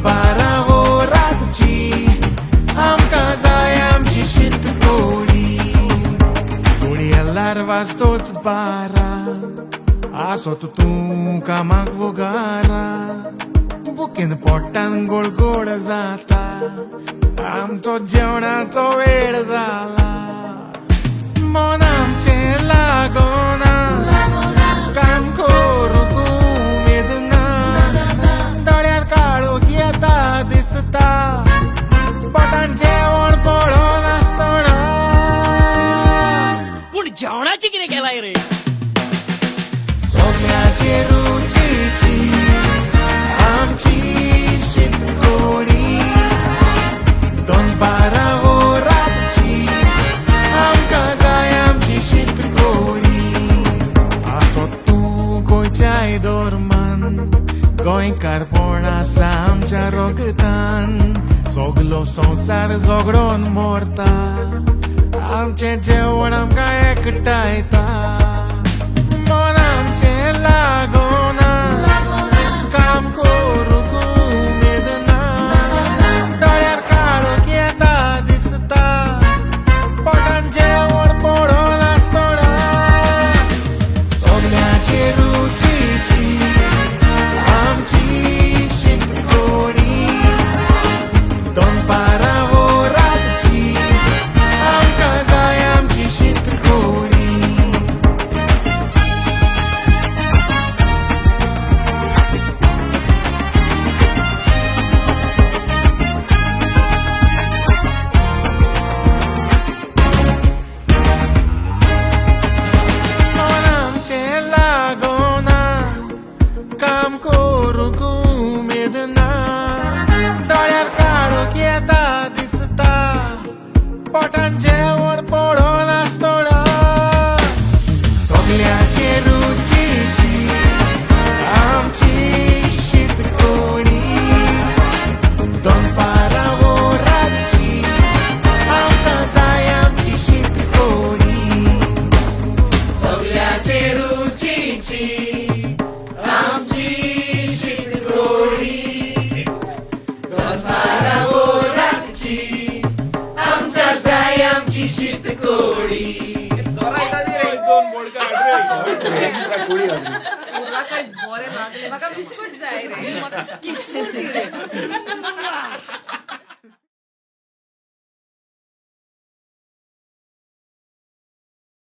12 वरांची आमकां जाय आमची शीतकोडी. कोडी येल्यार वाजतोच 12 आसोत तूं कामाक वोगारा. बुकीन पोट्टान गोड जाता आमचो जेवणाचो वेळ जाला. मन आमचें लागोना काम करूंक उमेद ना. दोळ्यार काळोख येता दिसता पोटान जेवण पळोवन आसतना. पूण जेवणाची कितें केलाय रे? सोगल्याचे रुचीची आमची शीतकोडी. 12 वरांची आमकां जाय आमची शीतकोडी. आसो तूं गोंयच्या धोरमान गोंयकारपण आसा आमच्या रोगतान. सोगलो संवसार झगडोन मोरता आमचें जेवण आमकां एकठांयता. मन आमचें लागोना काम करूंक उमेद ना. दोळ्यार काळोख येता दिसता पोटान जेवण पळोवन आसतना. सोगल्याचे रुचीची आमची शीतकोडी. 12 वरांची आमकां जाय आमची शीतकोडी. मन आमचें लागोना काम करूंक उमेद ना. दोळ्यार काळोख येता दिसता पोटान जेवण पळोवन आसतना. सोगल्याचे रुचीची आमची शीतकोडी. 12 वरांची आमकां जाय आमची शीतकोडी. सोगल्याचे रुचीची आमची शीतकोडी. 12 वरांची आमकां जाय आमची शीतकोडी. दोन बोडका म्हाका बिस्कूट जाय रे. किस्मूत रे.